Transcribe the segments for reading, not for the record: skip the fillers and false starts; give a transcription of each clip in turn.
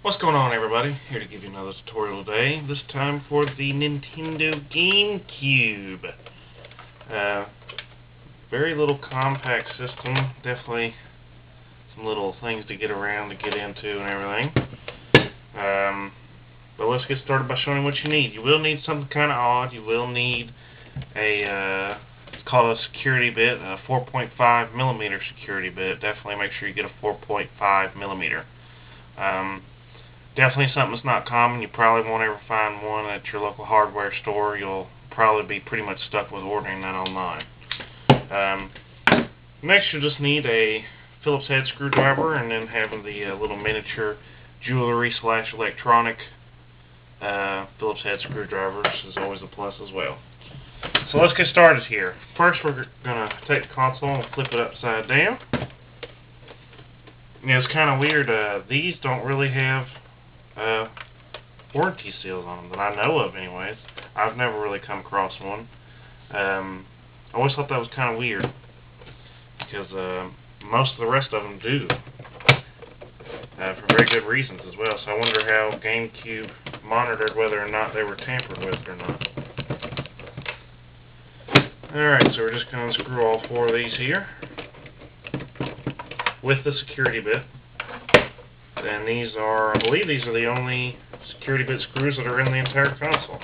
What's going on, everybody? Here to give you another tutorial today, this time for the Nintendo Gamecube. Very little compact system, definitely some little things to get around, to get into and everything. But let's get started by showing you what you need. You will need something kind of odd. You will need a, it's called a security bit, a 4.5 millimeter security bit. Definitely make sure you get a 4.5 millimeter. Definitely something that's not common. You probably won't ever find one at your local hardware store. You'll probably be pretty much stuck with ordering that online. Next, you'll just need a Phillips head screwdriver, and then having the little miniature jewelry / electronic Phillips head screwdrivers is always a plus as well. So let's get started here. First, we're going to take the console and flip it upside down. Yeah, it's kind of weird. These don't really have warranty seals on them that I know of anyways. I've never really come across one. I always thought that was kind of weird because most of the rest of them do, for very good reasons as well. So I wonder how GameCube monitored whether or not they were tampered with or not. Alright, so we're just going to screw all four of these here with the security bit. And these are, I believe these are the only security bit screws that are in the entire console.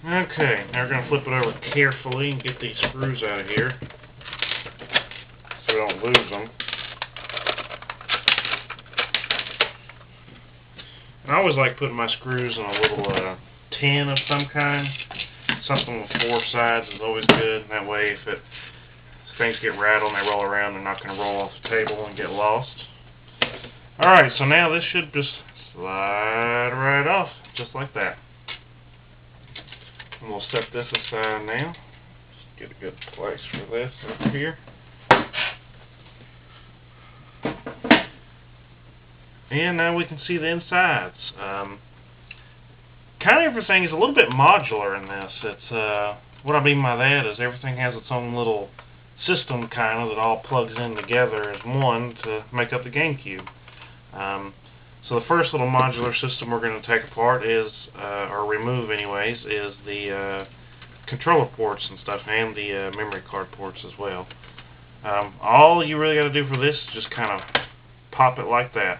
Okay, now we're going to flip it over carefully and get these screws out of here so we don't lose them. And I always like putting my screws in a little tin of some kind. Something with four sides is always good. That way, if things get rattled and they roll around, they're not going to roll off the table and get lost. Alright, so now this should just slide right off, just like that. And we'll set this aside now. Just get a good place for this up here. And now we can see the insides. Kind of everything is a little bit modular in this. It's what I mean by that is everything has its own little system kind of that all plugs in together as one to make up the GameCube. So the first little modular system we're going to take apart is, or remove anyways, is the controller ports and stuff, and the memory card ports as well. All you really got to do for this is just kind of pop it like that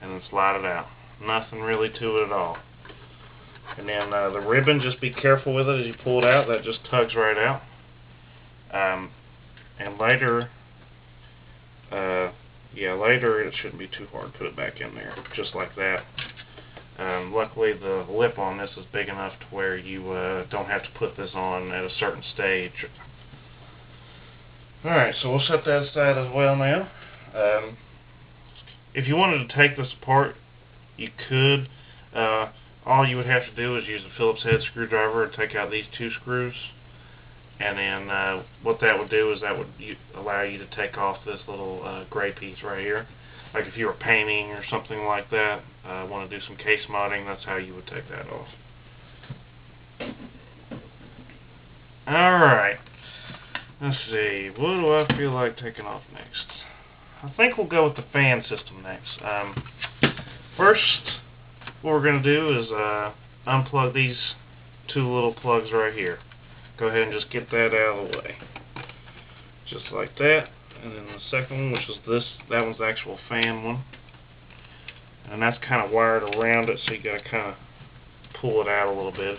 and then slide it out. Nothing really to it at all. And then the ribbon, just be careful with it as you pull it out. That just tugs right out. And later, later it shouldn't be too hard to put it back in there, just like that. Luckily, the lip on this is big enough to where you don't have to put this on at a certain stage. Alright, so we'll set that aside as well now. If you wanted to take this apart, you could. All you would have to do is use a Phillips head screwdriver and take out these two screws. And then what that would do is that would allow you to take off this little gray piece right here. Like if you were painting or something like that, want to do some case modding, that's how you would take that off. Alright, let's see, what do I feel like taking off next? I think we'll go with the fan system next. First, what we're going to do is unplug these two little plugs right here. Go ahead and just get that out of the way. Just like that. And then the second one, which is this, that one's the actual fan one. And that's kind of wired around it, so you got to kind of pull it out a little bit,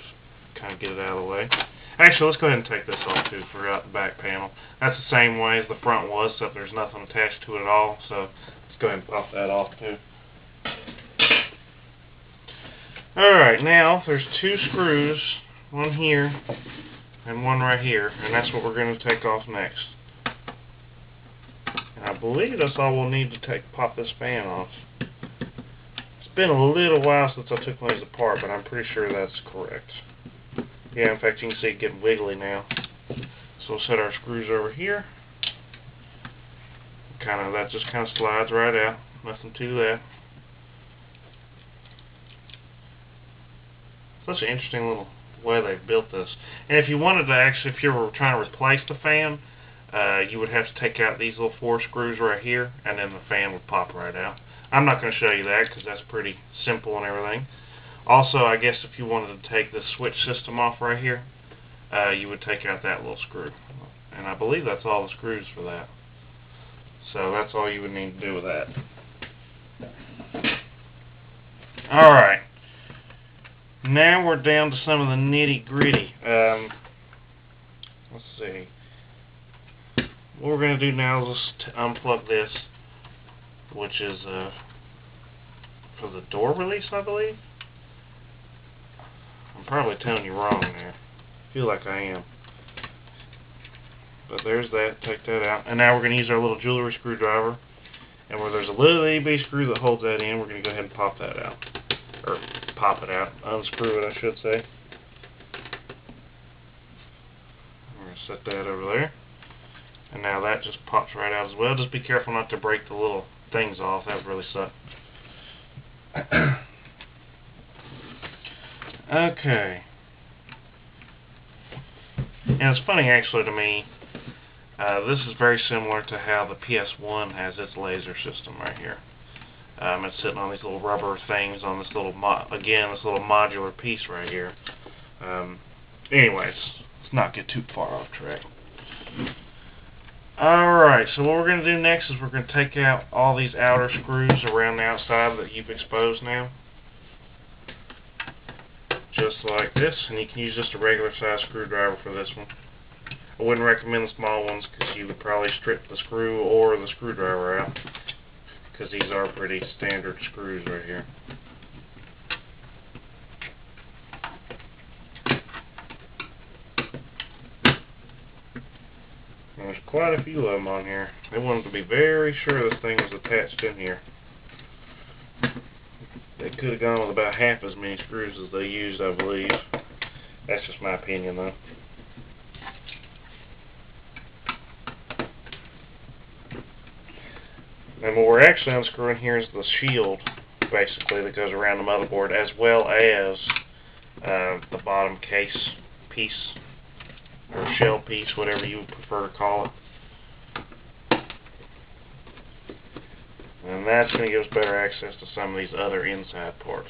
kind of get it out of the way. Actually, let's go ahead and take this off too for out the back panel. That's the same way as the front was, except there's nothing attached to it at all. So let's go ahead and pop that off too. Alright, now there's two screws, one here and one right here, and that's what we're going to take off next. And I believe that's all we'll need to pop this fan off. It's been a little while since I took one of these apart, but I'm pretty sure that's correct. Yeah, in fact you can see it getting wiggly now. So we'll set our screws over here. That just kind of slides right out. Nothing to that. Such an interesting little way they built this. And if you wanted to actually, if you were trying to replace the fan, you would have to take out these little 4 screws right here, and then the fan would pop right out. I'm not going to show you that because that's pretty simple and everything. Also, I guess if you wanted to take the switch system off right here, you would take out that little screw. And I believe that's all the screws for that. So that's all you would need to do with that. Alright. Now we're down to some of the nitty gritty. Let's see. What we're going to do now is just unplug this, which is for the door release, I believe. I'm probably telling you wrong there. I feel like I am. But there's that. Take that out. And now we're going to use our little jewelry screwdriver. And where there's a little itty-bitty screw that holds that in, we're going to go ahead and pop that out. Or pop it out. Unscrew it, I should say. We're going to set that over there. And now that just pops right out as well. Just be careful not to break the little things off. That would really suck. Okay. And it's funny actually to me, this is very similar to how the PS1 has its laser system right here. It's sitting on these little rubber things on this little, this little modular piece right here. Anyways, let's not get too far off track. Alright, so what we're going to do next is we're going to take out all these outer screws around the outside that you've exposed now. Just like this, and you can use just a regular size screwdriver for this one. I wouldn't recommend the small ones because you would probably strip the screw or the screwdriver out, because these are pretty standard screws right here. There's quite a few of them on here. They wanted to be very sure this thing was attached in here. They could have gone with about half as many screws as they used, I believe. That's just my opinion, though. And what we're actually unscrewing here is the shield, basically, that goes around the motherboard, as well as the bottom case piece, or shell piece, whatever you would prefer to call it. And that's going to give us better access to some of these other inside parts.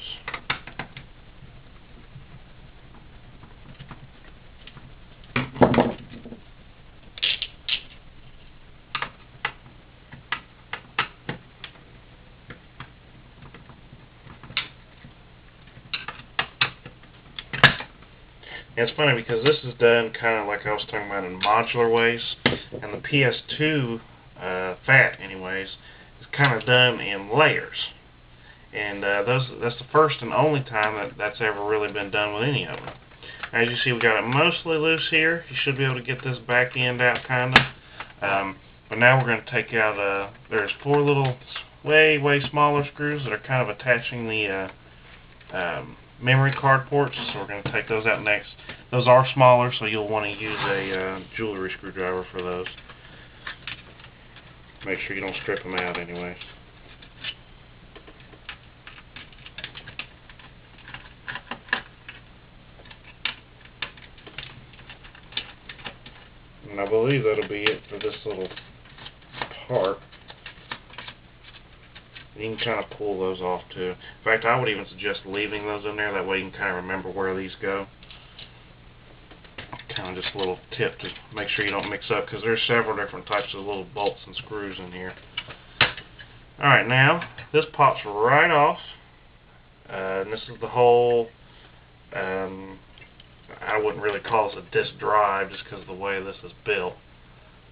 And it's funny because this is done kind of like I was talking about in modular ways, and the PS2, fat anyways, is kind of done in layers. And that's the first and only time that's ever really been done with any of them. As you see, we got it mostly loose here. You should be able to get this back end out kind of. But now we're going to take out, there's 4 little way smaller screws that are kind of attaching the memory card ports, so we're going to take those out next. Those are smaller, so you'll want to use a jewelry screwdriver for those. Make sure you don't strip them out anyway. And I believe that'll be it for this little part. You can kind of pull those off too. In fact, I would even suggest leaving those in there. That way you can kind of remember where these go. Kind of just a little tip to make sure you don't mix up, because there's several different types of little bolts and screws in here. Alright, now this pops right off. And this is the whole, I wouldn't really call this a disk drive just because of the way this is built.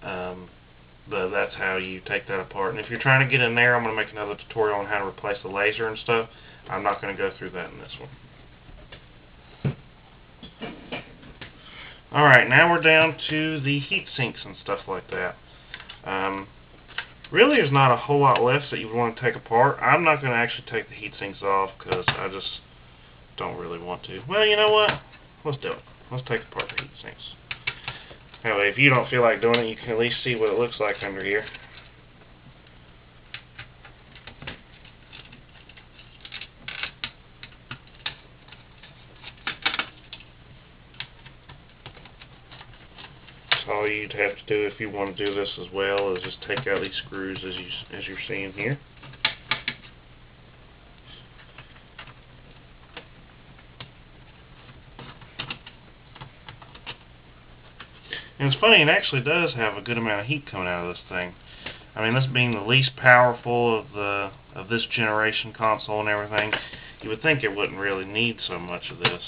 But that's how you take that apart. And if you're trying to get in there, I'm going to make another tutorial on how to replace the laser and stuff. I'm not going to go through that in this one. Alright, now we're down to the heat sinks and stuff like that. Really, there's not a whole lot left that you would want to take apart. I'm not going to actually take the heat sinks off because I just don't really want to. Well, you know what? Let's do it. Let's take apart the heat sinks. That way, if you don't feel like doing it, you can at least see what it looks like under here. all you'd have to do if you want to do this as well is just take out these screws as you're seeing here. And it's funny, it actually does have a good amount of heat coming out of this thing. I mean, this being the least powerful of this generation console and everything, you would think it wouldn't really need so much of this.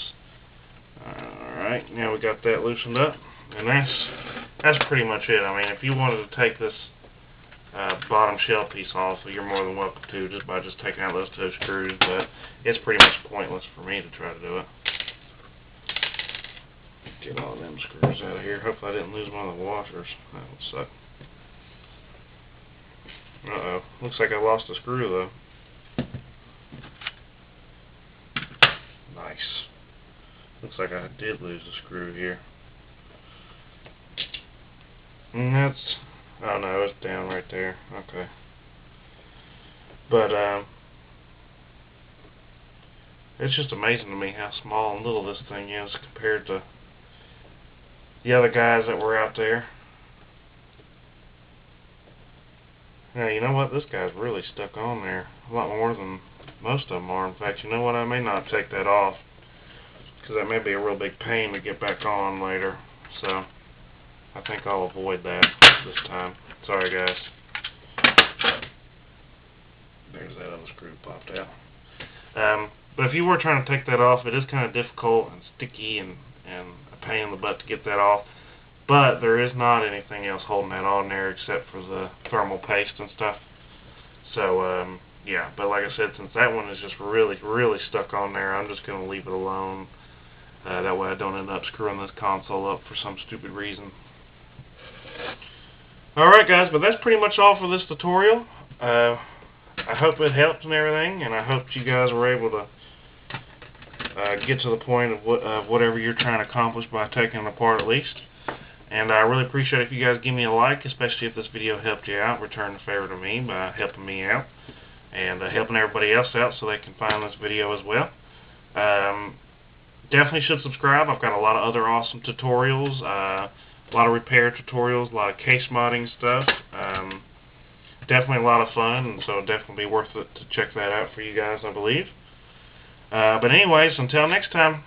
Alright, now we got that loosened up, and that's pretty much it. I mean, if you wanted to take this bottom shell piece off, you're more than welcome to, just by just taking out those two screws, but it's pretty much pointless for me to try to do it. Get all of them screws out of here. Hopefully I didn't lose one of the washers. That would suck. Uh-oh. Looks like I lost a screw, though. Nice. Looks like I did lose a screw here. And that's... oh no, it's down right there. Okay. But, it's just amazing to me how small and little this thing is compared to the other guys that were out there. Yeah, you know what? This guy's really stuck on there a lot more than most of them are. In fact, you know what? I may not take that off, because that may be a real big pain to get back on later. So, I think I'll avoid that this time. Sorry, guys. There's that other screw popped out. But if you were trying to take that off, it is kind of difficult and sticky and a pain in the butt to get that off. But there is not anything else holding that on there except for the thermal paste and stuff. So, yeah. But like I said, since that one is just really, really stuck on there, I'm just going to leave it alone. That way I don't end up screwing this console up for some stupid reason. Alright guys, but that's pretty much all for this tutorial. I hope it helped and everything, and I hope you guys were able to get to the point of whatever you're trying to accomplish by taking it apart at least. And I really appreciate if you guys give me a like, especially if this video helped you out. Return the favor to me by helping me out and helping everybody else out so they can find this video as well. Definitely should subscribe. I've got a lot of other awesome tutorials, a lot of repair tutorials, a lot of case modding stuff. Definitely a lot of fun, and so it'll definitely be worth it to check that out for you guys, I believe. But anyways, until next time.